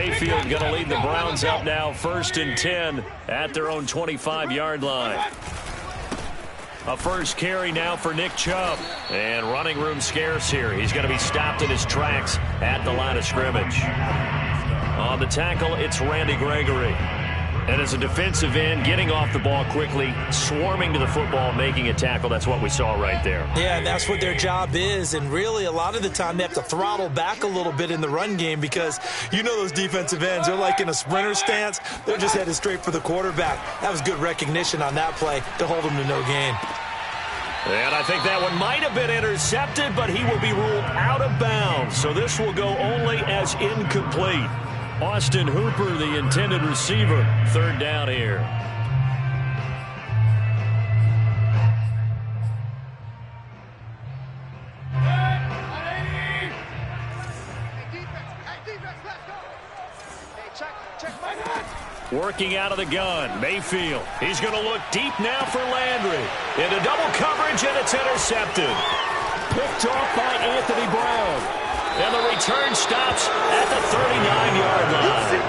Mayfield going to lead the Browns up now 1st and 10 at their own 25-yard line. A first carry now for Nick Chubb. And running room scarce here. He's going to be stopped in his tracks at the line of scrimmage. On the tackle, it's Randy Gregory. And as a defensive end, getting off the ball quickly, swarming to the football, making a tackle. That's what we saw right there. Yeah, and that's what their job is. And really, a lot of the time, they have to throttle back a little bit in the run game because you know those defensive ends, they're like in a sprinter stance. They're just headed straight for the quarterback. That was good recognition on that play to hold them to no gain. And I think that one might have been intercepted, but he will be ruled out of bounds. So this will go only as incomplete. Austin Hooper, the intended receiver, 3rd down here. Working out of the gun, Mayfield. He's going to look deep now for Landry. Into double coverage, and it's intercepted. Picked off by Anthony Brown. And the return stops at the 39-yard line.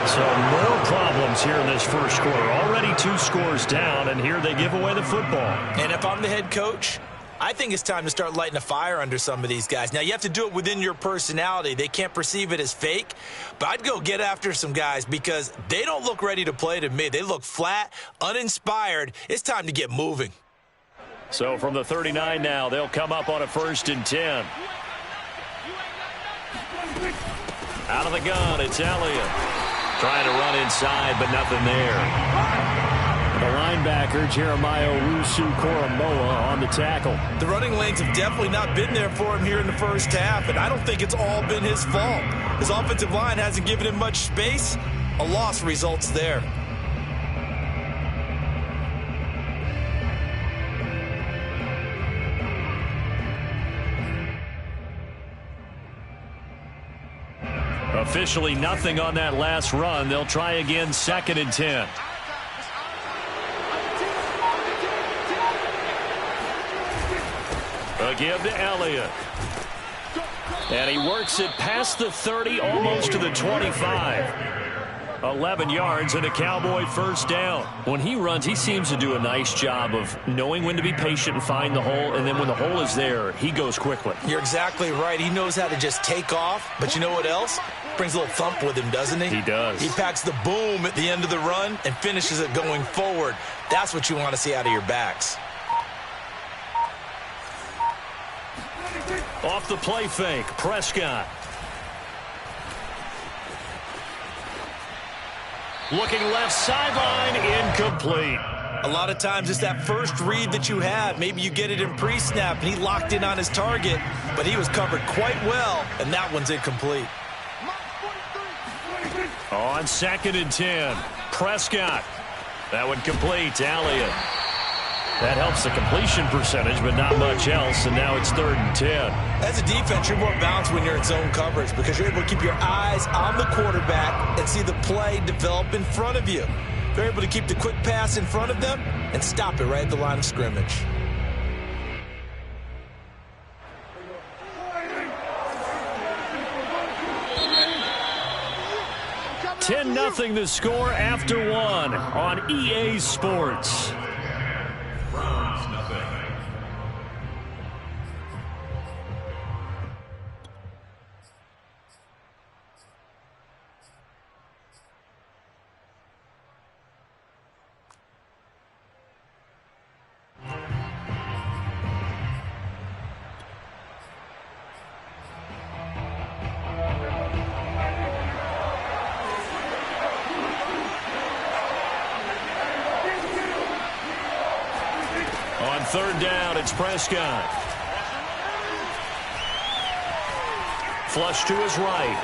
So more problems here in this first quarter. Already 2 scores down, and here they give away the football. And if I'm the head coach, I think it's time to start lighting a fire under some of these guys. Now, you have to do it within your personality. They can't perceive it as fake. But I'd go get after some guys because they don't look ready to play to me. They look flat, uninspired. It's time to get moving. So from the 39 now, they'll come up on a 1st and 10. Out of the gun, it's Elliott. Trying to run inside, but nothing there. The linebacker, Jeremiah Owusu-Koramoah, on the tackle. The running lanes have definitely not been there for him here in the first half, and I don't think it's all been his fault. His offensive line hasn't given him much space. A loss results there. Officially nothing on that last run. They'll try again 2nd and 10. A give to Elliott. And he works it past the 30, almost to the 25. 11 yards and a Cowboy 1st down. When he runs, he seems to do a nice job of knowing when to be patient and find the hole, and then when the hole is there, he goes quickly. You're exactly right. He knows how to just take off, but you know what else? Brings a little thump with him, doesn't he? He does. He packs the boom at the end of the run and finishes it going forward. That's what you want to see out of your backs. Off the play fake, Prescott. Looking left sideline, incomplete. A lot of times it's that first read that you have. Maybe you get it in pre-snap, and he locked in on his target, but he was covered quite well, and that one's incomplete. On 2nd and 10, Prescott. That one complete to Elliott. That helps the completion percentage, but not much else, and now it's 3rd and 10. As a defense, you're more balanced when you're in zone coverage because you're able to keep your eyes on the quarterback and see the play develop in front of you. They're able to keep the quick pass in front of them and stop it right at the line of scrimmage. $10-0 the score after 1 on EA Sports. On 3rd down, it's Prescott. Flush to his right.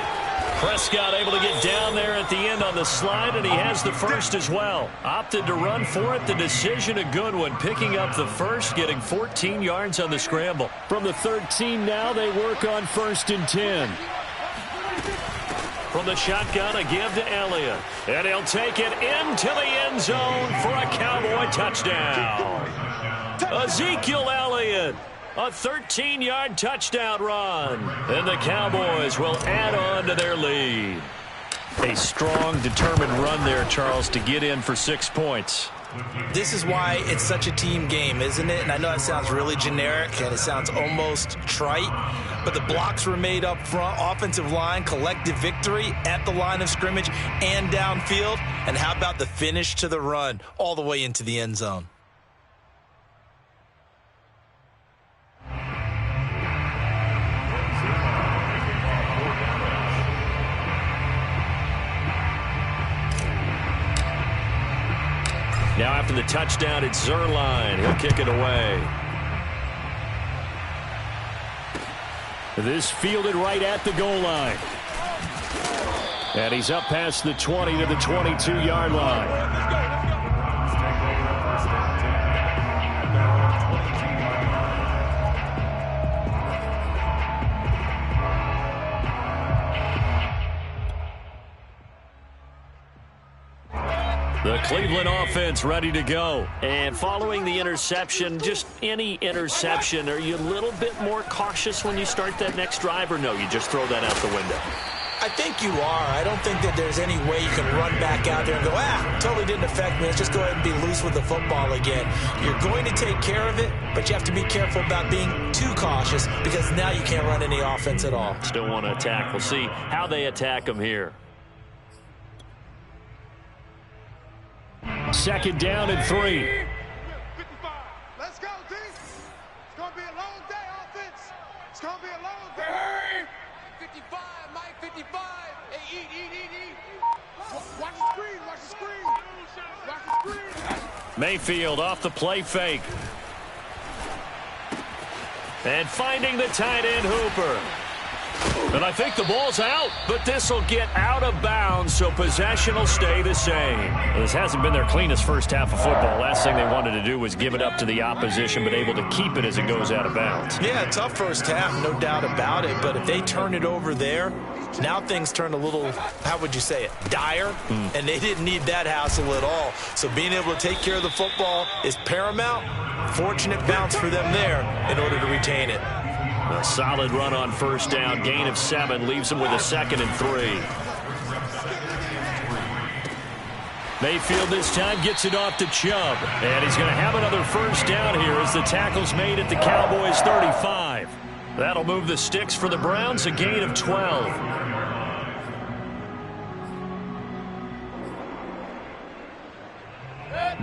Prescott able to get down there at the end on the slide, and he has the first as well. Opted to run for it. The decision a good one. Picking up the first, getting 14 yards on the scramble. From the 13 now, they work on 1st and 10. From the shotgun, a give to Elliott. And he'll take it into the end zone for a Cowboy touchdown. Ezekiel Elliott, a 13-yard touchdown run. And the Cowboys will add on to their lead. A strong, determined run there, Charles, to get in for 6 points. This is why it's such a team game, isn't it? And I know that sounds really generic and it sounds almost trite, but the blocks were made up front, offensive line, collective victory at the line of scrimmage and downfield. And how about the finish to the run all the way into the end zone? Now after the touchdown, it's Zuerlein. He'll kick it away. This fielded right at the goal line. And he's up past the 20 to the 22-yard line. The Cleveland offense ready to go. And following the interception, just any interception, are you a little bit more cautious when you start that next drive, or no, you just throw that out the window? I think you are. I don't think that there's any way you can run back out there and go, totally didn't affect me. Let's just go ahead and be loose with the football again. You're going to take care of it, but you have to be careful about being too cautious because now you can't run any offense at all. Still want to attack. We'll see how they attack them here. Second down and 3. 55. Let's go, D. It's going to be a long day, offense. It's going to be a long day. 55, Mike, 55. Hey, eat. Watch the screen, watch the screen. Watch the screen. Mayfield off the play fake. And finding the tight end, Hooper. And I think the ball's out, but this will get out of bounds, so possession will stay the same. Well, this hasn't been their cleanest first half of football. Last thing they wanted to do was give it up to the opposition, but able to keep it as it goes out of bounds. Yeah, tough first half, no doubt about it, but if they turn it over there, now things turn a little, how would you say it, dire, and they didn't need that hassle at all. So being able to take care of the football is paramount. Fortunate bounce for them there in order to retain it. A solid run on first down. Gain of 7 leaves them with a 2nd and 3. Mayfield this time gets it off to Chubb. And he's going to have another first down here as the tackle's made at the Cowboys' 35. That'll move the sticks for the Browns, a gain of 12.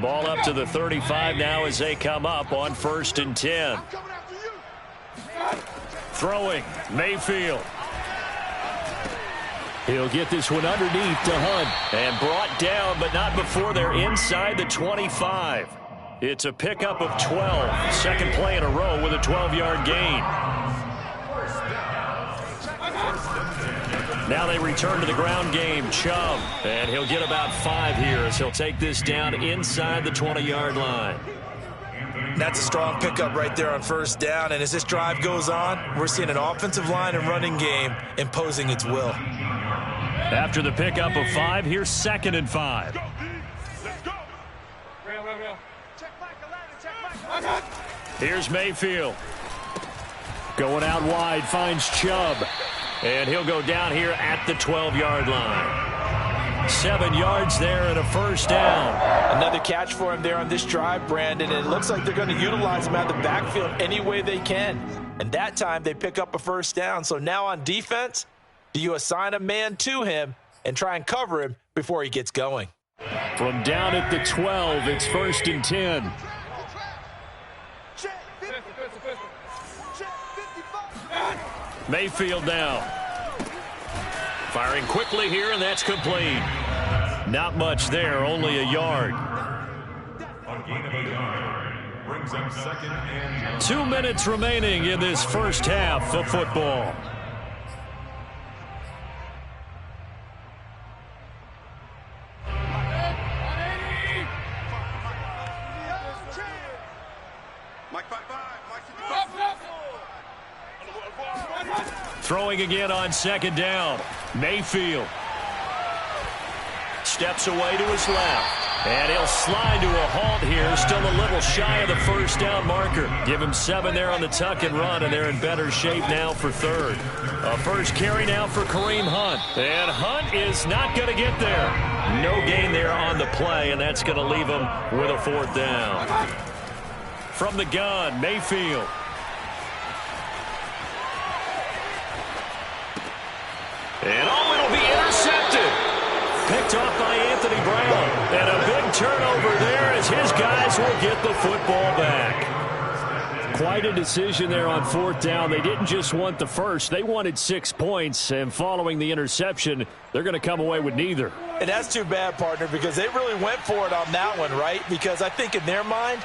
Ball up to the 35 now as they come up on 1st and 10. Throwing, Mayfield. He'll get this one underneath to Hunt. And brought down, but not before they're inside the 25. It's a pickup of 12. Second play in a row with a 12-yard gain. Now they return to the ground game. Chubb. And he'll get about 5 here as he'll take this down inside the 20-yard line. That's a strong pickup right there on first down. And as this drive goes on, we're seeing an offensive line and running game imposing its will. After the pickup of 5, here's 2nd and 5. Here's Mayfield. Going out wide, finds Chubb. And he'll go down here at the 12-yard line. 7 yards there and a first down. Another catch for him there on this drive, Brandon, and it looks like they're going to utilize him out of the backfield any way they can. And that time they pick up a first down. So now on defense, do you assign a man to him and try and cover him before he gets going? From down at the 12, it's 1st and 10. Mayfield now. Firing quickly here, and that's complete. Not much there, only a yard. 2 minutes remaining in this first half of football. Throwing again on 2nd down. Mayfield. steps away to his left. And he'll slide to a halt here, still a little shy of the first down marker. Give him 7 there on the tuck and run, and they're in better shape now for third. A first carry now for Kareem Hunt. And Hunt is not going to get there. No gain there on the play, and that's going to leave him with a 4th down. From the gun, Mayfield. And it'll be intercepted. Picked off by Anthony Brown. And a big turnover there as his guys will get the football back. Quite a decision there on 4th down. They didn't just want the first. They wanted 6 points. And following the interception, they're going to come away with neither. And that's too bad, partner, because they really went for it on that one, right? Because I think in their mind,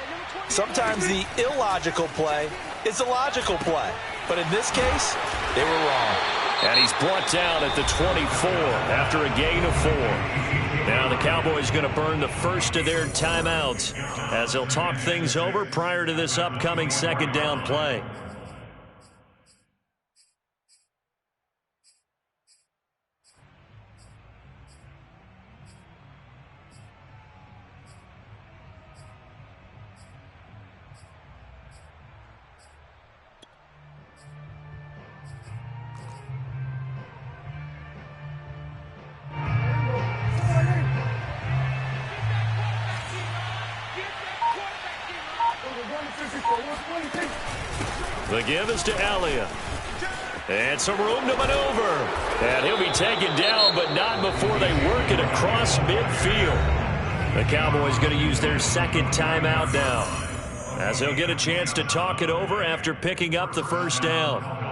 sometimes the illogical play is a logical play. But in this case, they were wrong. And he's brought down at the 24 after a gain of 4. Now the Cowboys going to burn the first of their timeouts as they'll talk things over prior to this upcoming 2nd down play. The give is to Elliott. And some room to maneuver. And he'll be taken down, but not before they work it across midfield. The Cowboys going to use their 2nd timeout now, as they'll get a chance to talk it over after picking up the first down.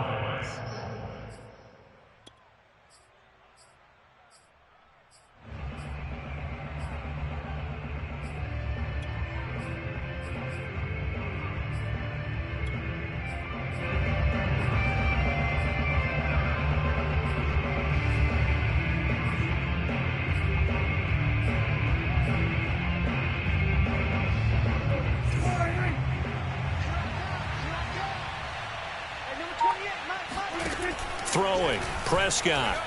Throwing, Prescott.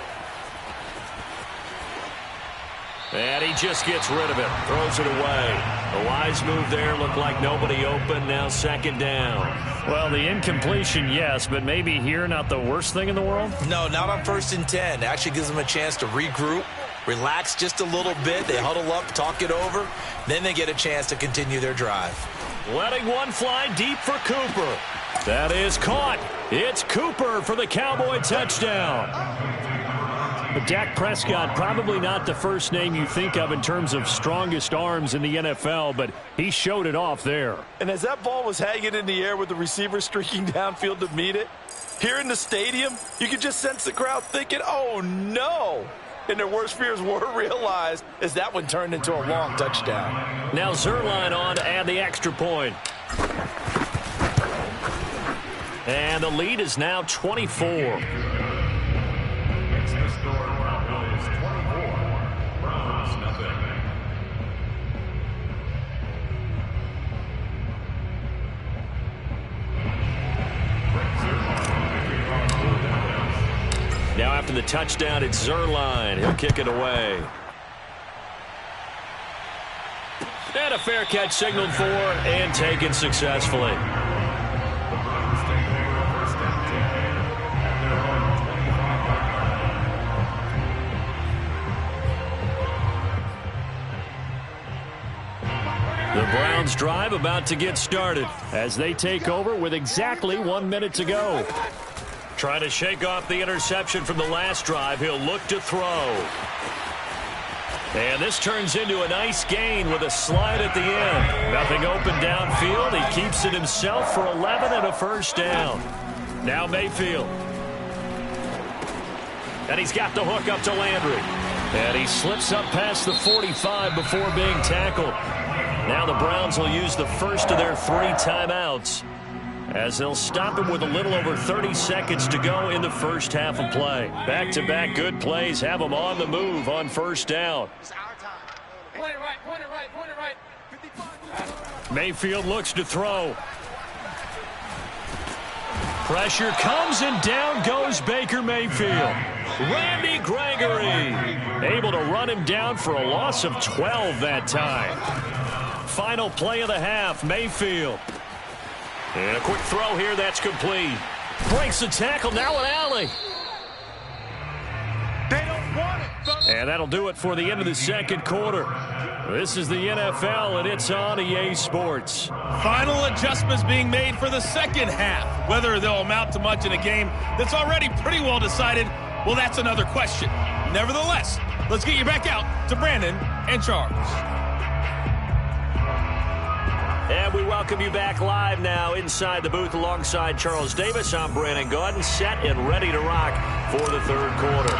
And he just gets rid of it, throws it away. A wise move there, looked like nobody open, now 2nd down. Well, the incompletion, yes, but maybe here not the worst thing in the world? No, not on 1st and 10. Actually gives them a chance to regroup, relax just a little bit. They huddle up, talk it over. Then they get a chance to continue their drive. Letting one fly deep for Cooper. That is caught. It's Cooper for the Cowboy touchdown. But Dak Prescott, probably not the first name you think of in terms of strongest arms in the NFL, but he showed it off there. And as that ball was hanging in the air with the receiver streaking downfield to meet it, here in the stadium, you could just sense the crowd thinking, oh, no. And their worst fears were realized as that one turned into a long touchdown. Now Zuerlein on to add the extra point. And the lead is now 24. Now after the touchdown, it's Zuerlein. He'll kick it away. And a fair catch signaled for and taken successfully. The Browns drive about to get started as they take over with exactly 1 minute to go. Trying to shake off the interception from the last drive. He'll look to throw. And this turns into a nice gain with a slide at the end. Nothing open downfield. He keeps it himself for 11 and a first down. Now Mayfield. And he's got the hook up to Landry. And he slips up past the 45 before being tackled. Now the Browns will use the first of their 3 timeouts, as they'll stop him with a little over 30 seconds to go in the first half of play. Back-to-back good plays have them on the move on first down. Point it right. 55. Mayfield looks to throw. Pressure comes, and down goes Baker Mayfield. Randy Gregory. Able to run him down for a loss of 12 that time. Final play of the half, Mayfield. And a quick throw here, that's complete. Breaks the tackle, now an alley. They don't want it, fellas. And that'll do it for the end of the second quarter. This is the NFL, and it's on EA Sports. Final adjustments being made for the second half. Whether they'll amount to much in a game that's already pretty well decided, well, that's another question. Nevertheless, let's get you back out to Brandon and Charles. And we welcome you back live now inside the booth alongside Charles Davis. I'm Brandon Gaudin, set and ready to rock for the third quarter.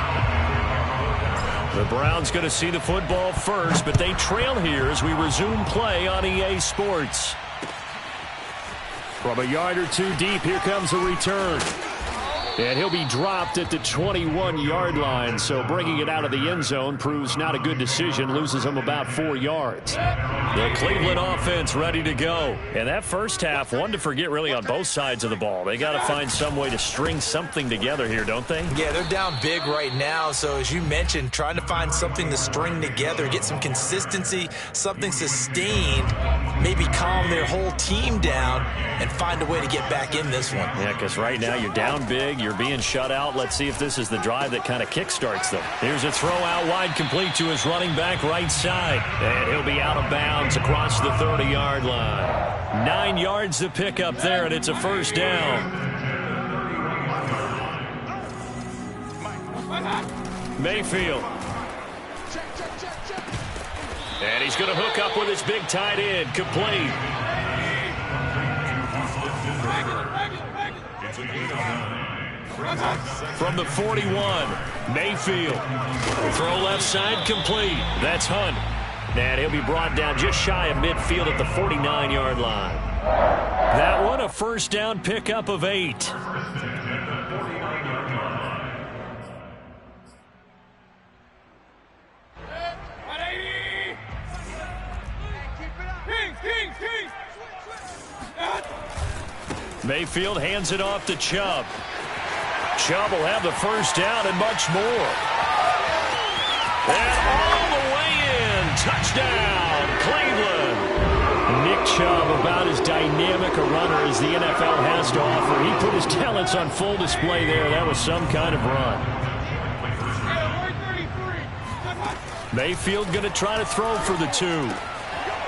The Browns going to see the football first, but they trail here as we resume play on EA Sports. From a yard or two deep, here comes a return. And he'll be dropped at the 21-yard line, so bringing it out of the end zone proves not a good decision, loses him about 4 yards. The Cleveland offense ready to go. And that first half, one to forget really on both sides of the ball. They got to find some way to string something together here, don't they? Yeah, they're down big right now, so as you mentioned, trying to find something to string together, get some consistency, something sustained, maybe calm their whole team down and find a way to get back in this one. Yeah, because right now you're down big, you're being shut out. Let's see if this is the drive that kind of kickstarts them. Here's a throw out wide, complete to his running back right side. And he'll be out of bounds across the 30-yard line. 9 yards to pick up there, and it's a first down. Mayfield. And he's going to hook up with his big tight end, complete. From the 41, Mayfield. Throw left side, complete. That's Hunt. And he'll be brought down just shy of midfield at the 49-yard line. That one, a first down pickup of 8. Mayfield hands it off to Chubb. Chubb will have the first down and much more. And all the way in. Touchdown, Cleveland. Nick Chubb, about as dynamic a runner as the NFL has to offer. He put his talents on full display there. That was some kind of run. Mayfield going to try to throw for the 2.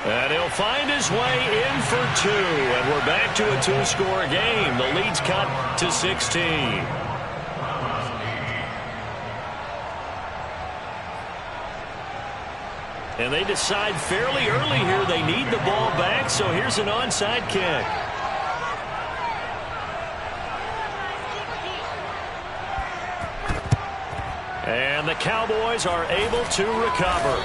And he'll find his way in for 2. And we're back to a 2-score game. The lead's cut to 16. And they decide fairly early here they need the ball back, so here's an onside kick. And the Cowboys are able to recover.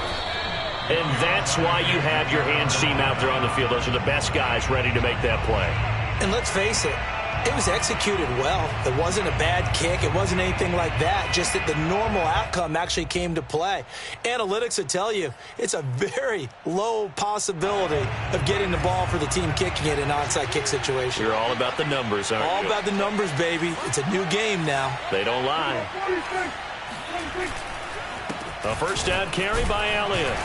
And that's why you have your hands team out there on the field. Those are the best guys ready to make that play. And let's face it, it was executed well. It wasn't a bad kick. It wasn't anything like that. Just that the normal outcome actually came to play. Analytics would tell you it's a very low possibility of getting the ball for the team kicking it in an onside kick situation. You're all about the numbers, aren't you? All about the numbers, baby. It's a new game now. They don't lie. A first down carry by Elliott.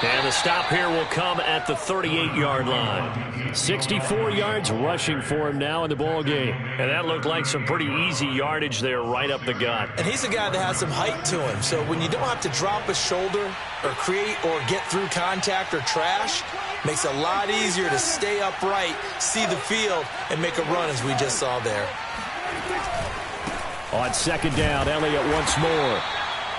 And the stop here will come at the 38-yard line. 64 yards rushing for him now in the ball game. And that looked like some pretty easy yardage there right up the gut. And he's a guy that has some height to him. So when you don't have to drop a shoulder or create or get through contact or trash, makes it a lot easier to stay upright, see the field, and make a run as we just saw there. On second down, Elliott once more.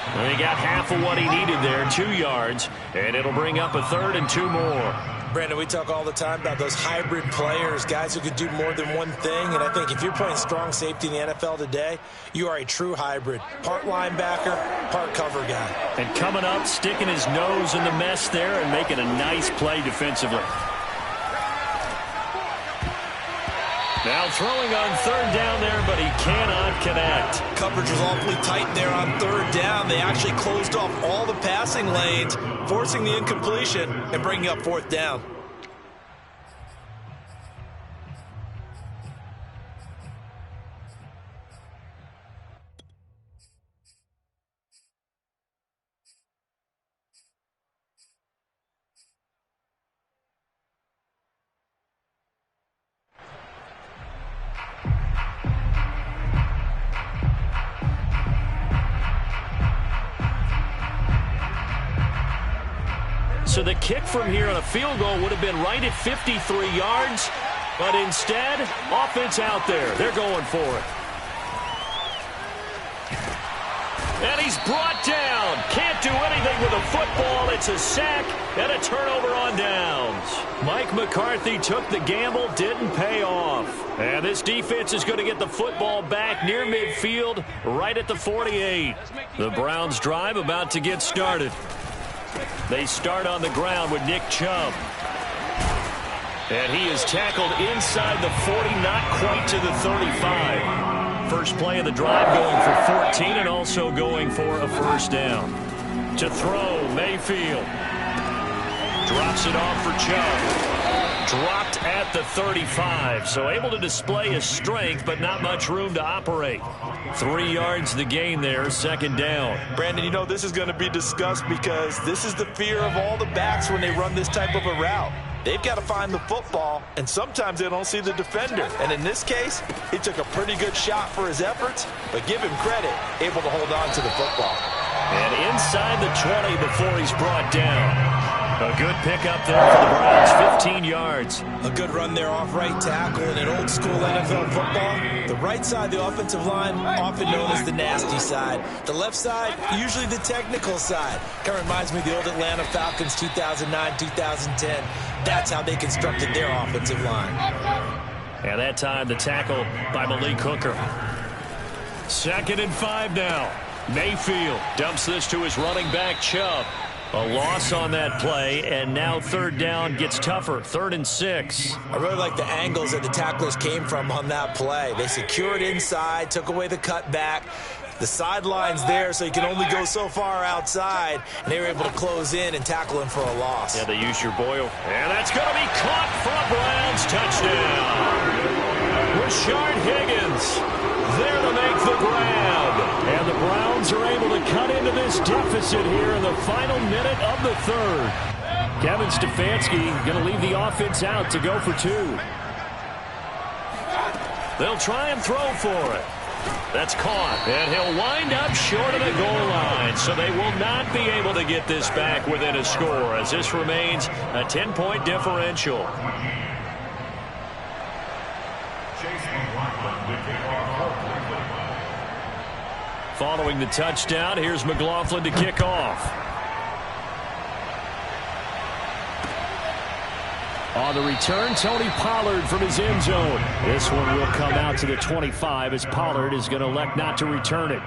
And he got half of what he needed there, 2 yards, and it'll bring up a third and 2 more. Brandon, we talk all the time about those hybrid players, guys who could do more than one thing, and I think if you're playing strong safety in the NFL today, you are a true hybrid. Part linebacker, part cover guy. And coming up, sticking his nose in the mess there and making a nice play defensively. Now throwing on third down there, but he cannot connect. Coverage was awfully tight there on third down. They actually closed off all the passing lanes, forcing the incompletion and bringing up fourth down. So the kick from here on a field goal would have been right at 53 yards. But instead, offense out there. They're going for it. And he's brought down. Can't do anything with a football. It's a sack and a turnover on downs. Mike McCarthy took the gamble, didn't pay off. And this defense is going to get the football back near midfield, right at the 48. The Browns drive about to get started. They start on the ground with Nick Chubb. And he is tackled inside the 40, not quite to the 35. First play of the drive going for 14 and also going for a first down. To throw, Mayfield. Drops it off for Chubb. Dropped at the 35, so able to display his strength, but not much room to operate. 3 yards the gain there, second down. Brandon, you know this is going to be discussed because this is the fear of all the backs when they run this type of a route. They've got to find the football, and sometimes they don't see the defender. And in this case, he took a pretty good shot for his efforts, but give him credit, able to hold on to the football. And inside the 20 before he's brought down. A good pickup there for the Browns, 15 yards. A good run there off right tackle in an old school NFL football. The right side, the offensive line, often known as the nasty side. The left side, usually the technical side. Kind of reminds me of the old Atlanta Falcons 2009, 2010. That's how they constructed their offensive line. And that time the tackle by Malik Hooker. 2nd and 5 now. Mayfield dumps this to his running back, Chubb. A loss on that play, and now third down gets tougher. 3rd and 6. I really like the angles that the tacklers came from on that play. They secured inside, took away the cutback. The sideline's there, so you can only go so far outside, and they were able to close in and tackle him for a loss. Yeah, they used your Boyle. And that's going to be caught for a Browns touchdown. Rashard Higgins there to make the grab. And the Browns are able to cut into this deficit here in the final minute of the 3rd. Kevin Stefanski going to leave the offense out to go for 2. They'll try and throw for it. That's caught, and he'll wind up short of the goal line, so they will not be able to get this back within a score as this remains a 10-point differential. Following the touchdown, here's McLaughlin to kick off. On the return, Tony Pollard from his end zone. This one will come out to the 25 as Pollard is going to elect not to return it.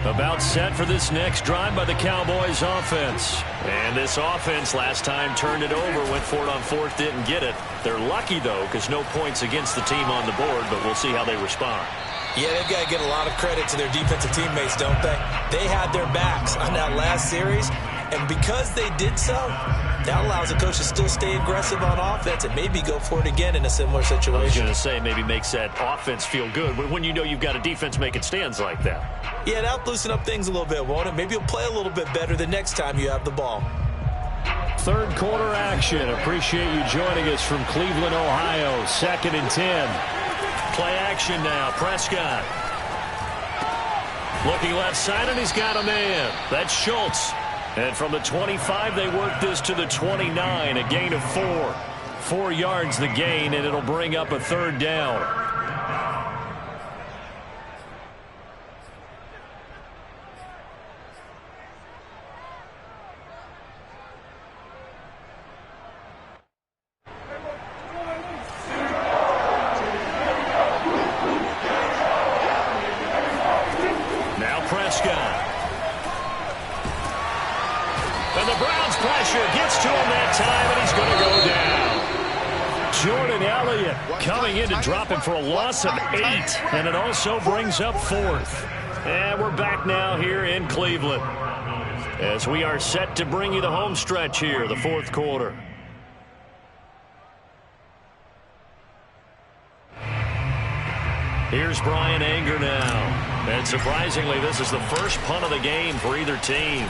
About set for this next drive by the Cowboys offense. And this offense last time turned it over, went for it on 4th, didn't get it. They're lucky, though, because no points against the team on the board, but we'll see how they respond. Yeah, they've got to get a lot of credit to their defensive teammates, don't they? They had their backs on that last series, and because they did so, that allows the coach to still stay aggressive on offense and maybe go for it again in a similar situation. I was going to say maybe makes that offense feel good when you know you've got a defense making stands like that. Yeah, that'll loosen up things a little bit, won't it? Maybe you'll play a little bit better the next time you have the ball. 3rd quarter action. Appreciate you joining us from Cleveland, Ohio. 2nd and 10. Play action now. Prescott. Looking left side, and he's got a man. That's Schultz. And from the 25, they work this to the 29, a gain of 4. 4 yards the gain, and it'll bring up a 3rd down. Now Prescott. And the Browns pressure gets to him that time, and he's going to go down. Jordan Elliott coming in to drop him for a loss of 8, and it also brings up 4th. And we're back now here in Cleveland as we are set to bring you the home stretch here, the 4th quarter. Here's Brian Anger now. And surprisingly, this is the first punt of the game for either team.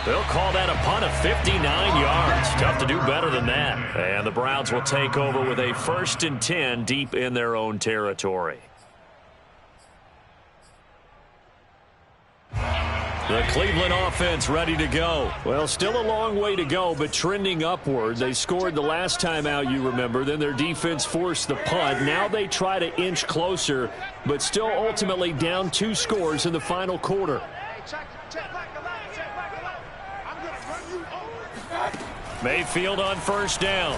They'll call that a punt of 59 yards. Tough to do better than that. And the Browns will take over with a 1st and 10 deep in their own territory. The Cleveland offense ready to go. Well, still a long way to go, but trending upward. They scored the last time out, you remember. Then their defense forced the punt. Now they try to inch closer, but still ultimately down 2 scores in the final quarter. Mayfield on 1st down.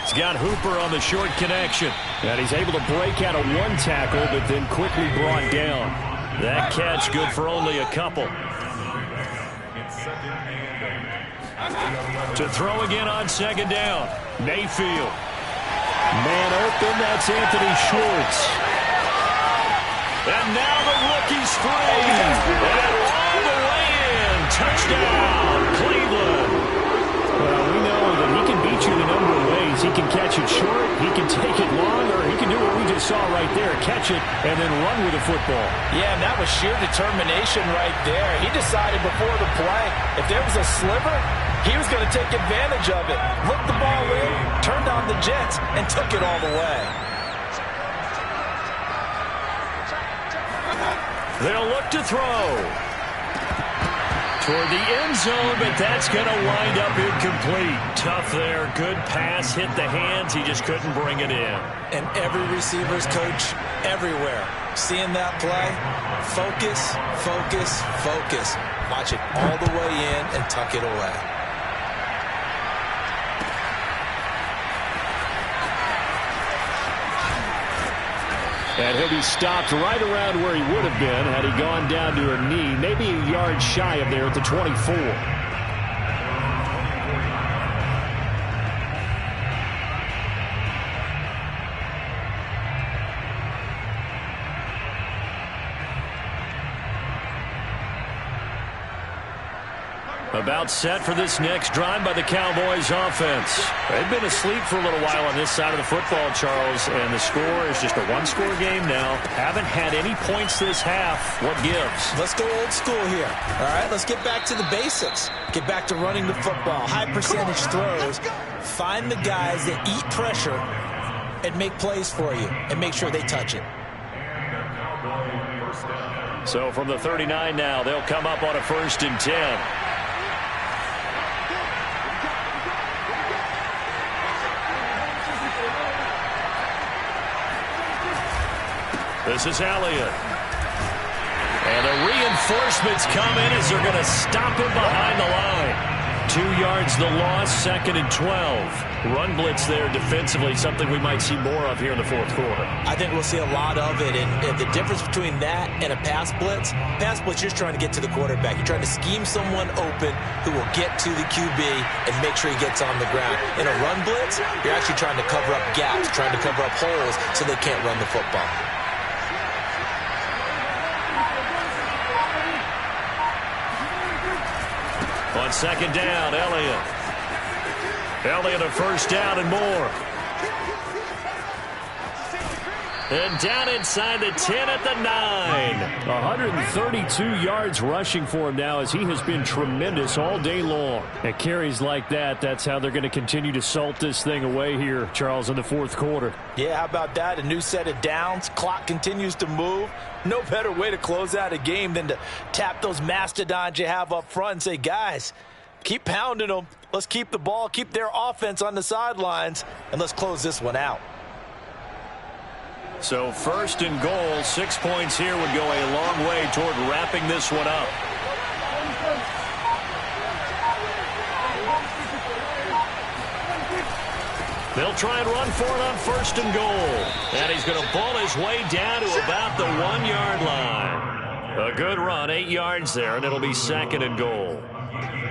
He's got Hooper on the short connection. And he's able to break out of 1 tackle, but then quickly brought down. That catch good for only a couple. To throw again on 2nd down. Mayfield. Man open, that's Anthony Schwartz. And now the rookie's free. And all the way in. Touchdown, Cleveland. Well, we know that he can beat you in a number of ways. He can catch it short, he can take it long, or he can do what we just saw right there, catch it and then run with the football. Yeah, and that was sheer determination right there. He decided before the play, if there was a sliver, he was going to take advantage of it. Looked the ball in, turned on the jets, and took it all the way. They'll look to throw. Toward the end zone, but that's going to wind up incomplete. Tough there. Good pass. Hit the hands. He just couldn't bring it in. And every receiver's coach everywhere. Seeing that play, focus, focus, focus. Watch it all the way in and tuck it away. And he'll be stopped right around where he would have been had he gone down to a knee, maybe a yard shy of there at the 24. About set for this next drive by the Cowboys offense. They've been asleep for a little while on this side of the football, Charles, and the score is just a 1-score game now. Haven't had any points this half. What gives? Let's go old school here. All right, let's get back to the basics. Get back to running the football. High percentage throws. Find the guys that eat pressure and make plays for you and make sure they touch it. So from the 39 now, they'll come up on a 1st and 10. This is Elliott. And the reinforcements come in as they're going to stop him behind the line. 2 yards the loss, 2nd and 12. Run blitz there defensively, something we might see more of here in the 4th quarter. I think we'll see a lot of it. And the difference between that and a pass blitz, you're just trying to get to the quarterback. You're trying to scheme someone open who will get to the QB and make sure he gets on the ground. In a run blitz, you're actually trying to cover up gaps, trying to cover up holes so they can't run the football. On 2nd down, Elliott. Elliott a 1st down and more. And down inside the 10 at the 9. 132 yards rushing for him now as he has been tremendous all day long. At carries like that, that's how they're going to continue to salt this thing away here, Charles, in the 4th quarter. Yeah, how about that? A new set of downs. Clock continues to move. No better way to close out a game than to tap those mastodons you have up front and say, guys, keep pounding them. Let's keep the ball, keep their offense on the sidelines, and let's close this one out. So 1st and goal, 6 points here would go a long way toward wrapping this one up. They'll try and run for it on 1st and goal. And he's going to pull his way down to about the 1-yard line. A good run, 8 yards there, and it'll be 2nd and goal.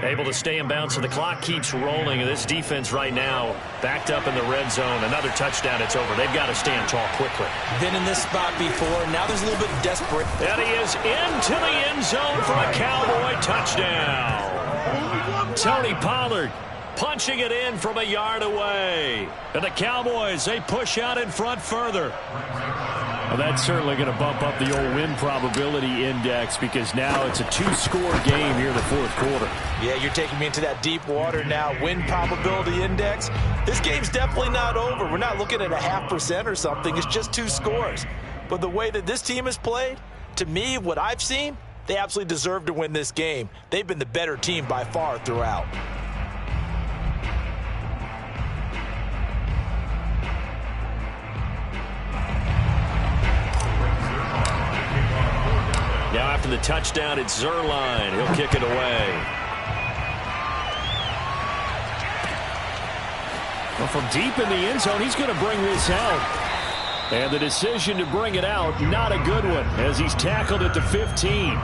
Able to stay in bounds, so the clock keeps rolling. And this defense right now backed up in the red zone. Another touchdown, it's over. They've got to stand tall quickly. Been in this spot before. Now there's a little bit desperate. And he is into the end zone for a Cowboy touchdown. Tony Pollard punching it in from a yard away. And the Cowboys, they push out in front further. Well, that's certainly going to bump up the old win probability index because now it's a 2-score game here in the fourth quarter. Yeah, you're taking me into that deep water now. Win probability index. This game's definitely not over. We're not looking at a 0.5% or something. It's just 2 scores. But the way that this team has played, to me, what I've seen, they absolutely deserve to win this game. They've been the better team by far throughout. Now after the touchdown, it's Zuerlein. He'll kick it away. Well, from deep in the end zone, he's going to bring this out. And the decision to bring it out, not a good one, as he's tackled at the 15.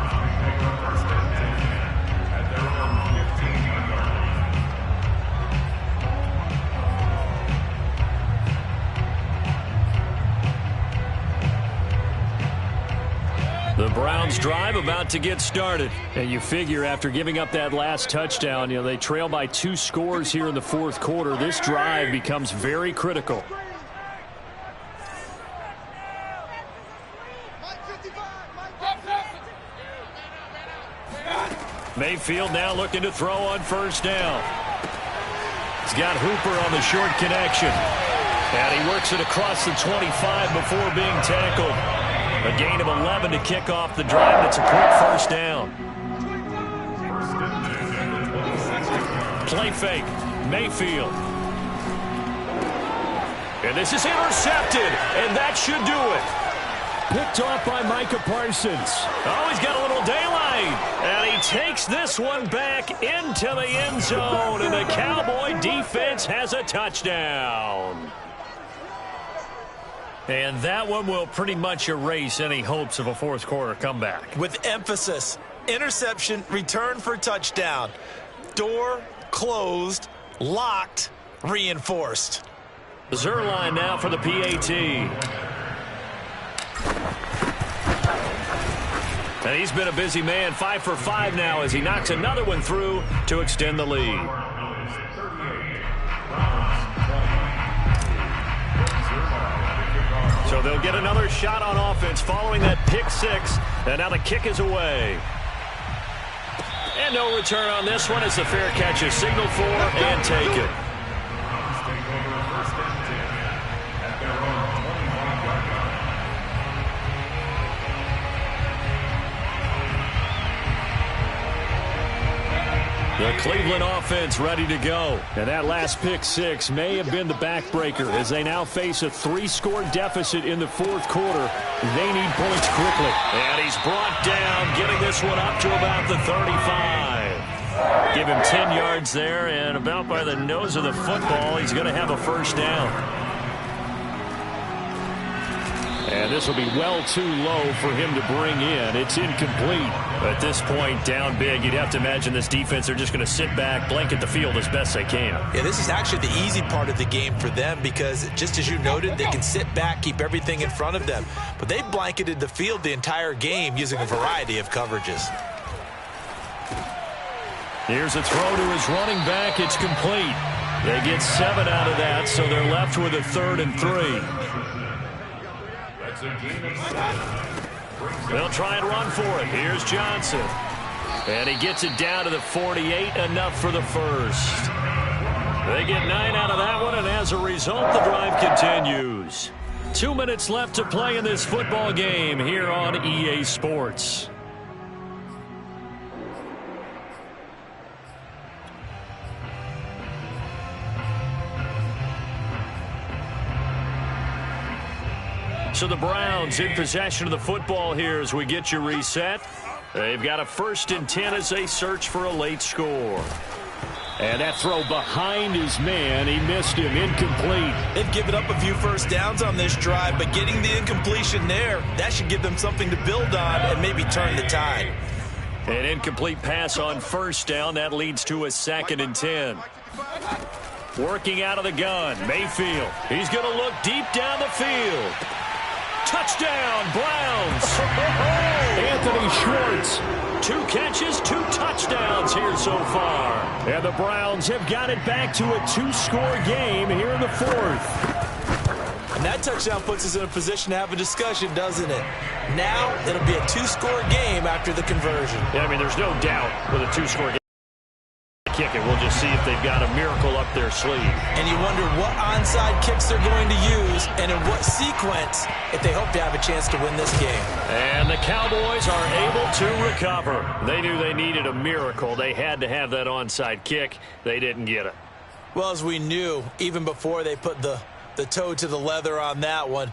The Browns drive about to get started. And you figure after giving up that last touchdown, they trail by 2 scores here in the fourth quarter. This drive becomes very critical. Mayfield now looking to throw on first down. He's got Hooper on the short connection. And he works it across the 25 before being tackled. A gain of 11 to kick off the drive. It's a quick first down. Play fake. Mayfield. And this is intercepted. And that should do it. Picked off by Micah Parsons. Oh, he's got a little daylight. And he takes this one back into the end zone. And the Cowboy defense has a touchdown. And that one will pretty much erase any hopes of a fourth quarter comeback. With emphasis, interception, return for touchdown. Door closed, locked, reinforced. Zuerlein now for the PAT. And he's been a busy man, 5 for 5 now as he knocks another one through to extend the lead. So they'll get another shot on offense following that pick 6. And now the kick is away. And no return on this one as the fair catch is signaled for and taken. The Cleveland offense ready to go. And that last pick 6 may have been the backbreaker as they now face a 3-score deficit in the fourth quarter. They need points quickly. And he's brought down, getting this one up to about the 35. Give him 10 yards there, and about by the nose of the football, he's going to have a first down. And this will be well too low for him to bring in. It's incomplete. At this point, down big, you'd have to imagine this defense, they're just going to sit back, blanket the field as best they can. Yeah, this is actually the easy part of the game for them because, just as you noted, they can sit back, keep everything in front of them. But they blanketed the field the entire game using a variety of coverages. Here's a throw to his running back. It's complete. They get 7 out of that, so they're left with a 3rd and 3. They'll try and run for it. Here's Johnson. And he gets it down to the 48, enough for the first. They get 9 out of that one, and as a result, the drive continues. 2 minutes left to play in this football game here on EA Sports. So the Browns in possession of the football here as we get you reset. They've got a 1st and 10 as they search for a late score. And that throw behind his man, he missed him, incomplete. They've given up a few first downs on this drive, but getting the incompletion there, that should give them something to build on and maybe turn the tide. An incomplete pass on first down. That leads to a 2nd and 10. Working out of the gun, Mayfield. He's going to look deep down the field. Touchdown, Browns. Anthony Schwartz. 2 catches, 2 touchdowns here so far. And the Browns have got it back to a 2-score game here in the fourth. that touchdown puts us in a position to have a discussion, doesn't it? Now it'll be a 2-score game after the conversion. Yeah, I mean, there's no doubt with a 2-score game. Kick it. We'll just see if they've got a miracle up their sleeve. And you wonder what onside kicks they're going to use and in what sequence if they hope to have a chance to win this game. And the Cowboys are able to recover. They knew they needed a miracle. They had to have that onside kick. They didn't get it. Well, as we knew, even before they put the toe to the leather on that one,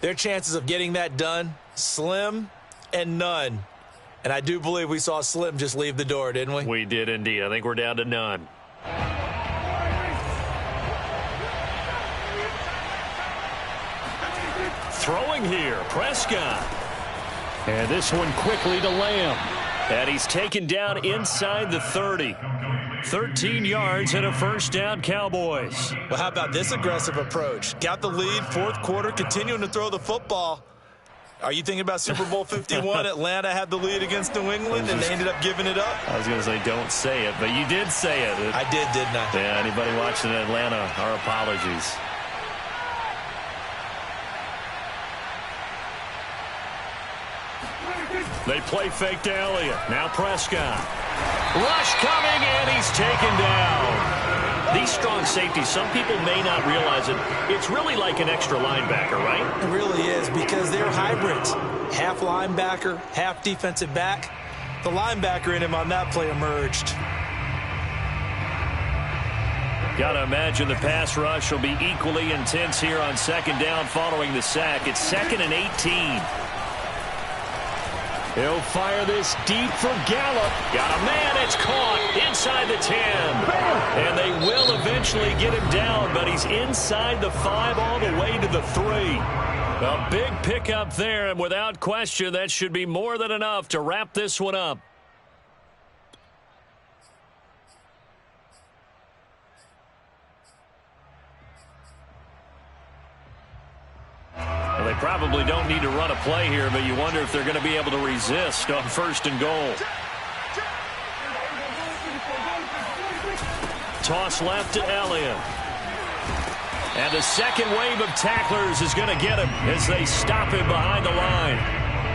their chances of getting that done, slim and none. And I do believe we saw Slim just leave the door, didn't we? We did indeed. I think we're down to none. Throwing here, Prescott. And this one quickly to Lamb. And he's taken down inside the 30. 13 yards and a first down, Cowboys. Well, how about this aggressive approach? Got the lead, fourth quarter, continuing to throw the football. Are you thinking about Super Bowl 51? Atlanta had the lead against New England, and they ended up giving it up? I was going to say don't say it, but you did say it. I did, didn't I? Yeah, anybody watching Atlanta, our apologies. They play fake to Elliott. Now Prescott. Rush coming, and he's taken down. These strong safeties, some people may not realize it. It's really like an extra linebacker, right? It really is, because they're hybrids. Half linebacker, half defensive back. The linebacker in him on that play emerged. Got to imagine the pass rush will be equally intense here on second down following the sack. It's 2nd and 18. He'll fire this deep for Gallup. Got a man. It's caught inside the 10. And they will eventually get him down, but he's inside the 5 all the way to the 3. A big pickup there, and without question, that should be more than enough to wrap this one up. Well, they probably don't need to run a play here, but you wonder if they're going to be able to resist on 1st and goal. Toss left to Elliott. And the second wave of tacklers is going to get him as they stop him behind the line.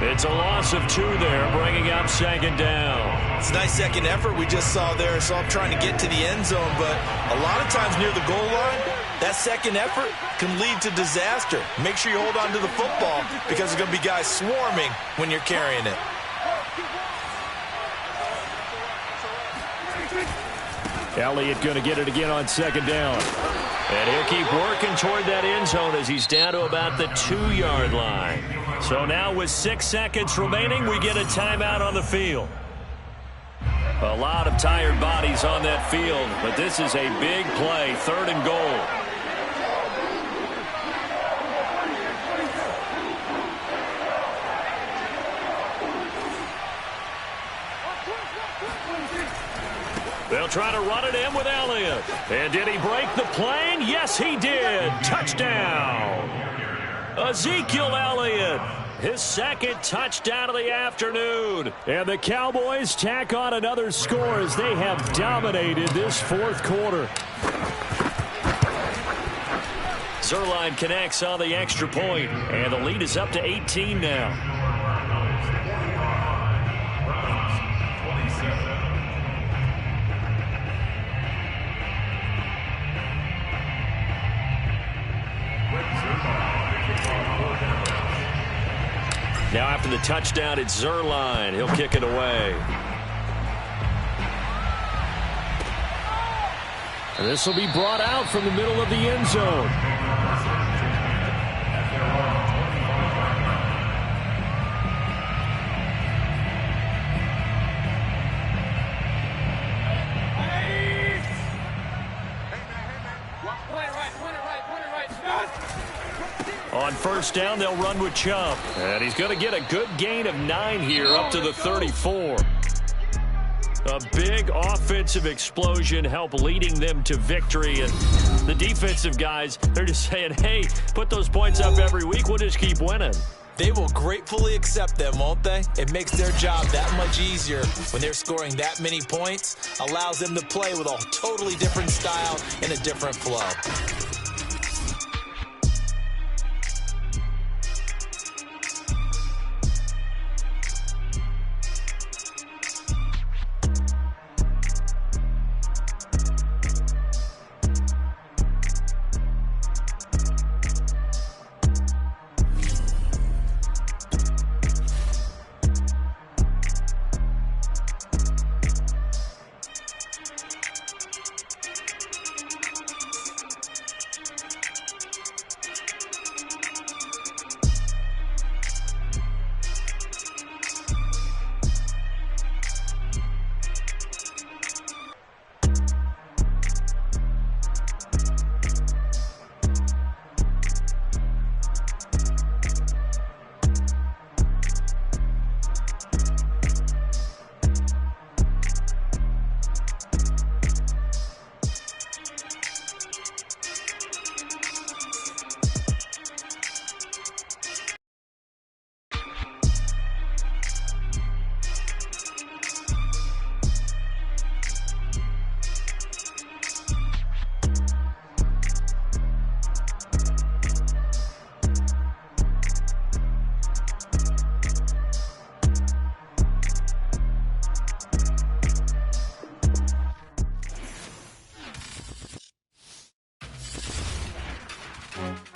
It's a loss of 2 there, bringing up 2nd down. It's a nice second effort we just saw there, so I'm trying to get to the end zone, but a lot of times near the goal line, that second effort can lead to disaster. Make sure you hold on to the football because there's going to be guys swarming when you're carrying it. Elliott going to get it again on 2nd down. And he'll keep working toward that end zone as he's down to about the 2-yard line. So now with 6 seconds remaining, we get a timeout on the field. A lot of tired bodies on that field, but this is a big play, 3rd and goal. They'll try to run it in with Elliott. And did he break the plane? Yes, he did. Touchdown. Ezekiel Elliott. His 2nd touchdown of the afternoon. And the Cowboys tack on another score as they have dominated this 4th quarter. Zuerlein connects on the extra point, and the lead is up to 18 now. Now after the touchdown, it's Zuerlein. He'll kick it away. And this will be brought out from the middle of the end zone. On 1st down, they'll run with Chubb. And he's going to get a good gain of 9 here up to the 34. A big offensive explosion help leading them to victory. And the defensive guys, they're just saying, hey, put those points up every week. We'll just keep winning. They will gratefully accept them, won't they? It makes their job that much easier when they're scoring that many points. Allows them to play with a totally different style and a different flow.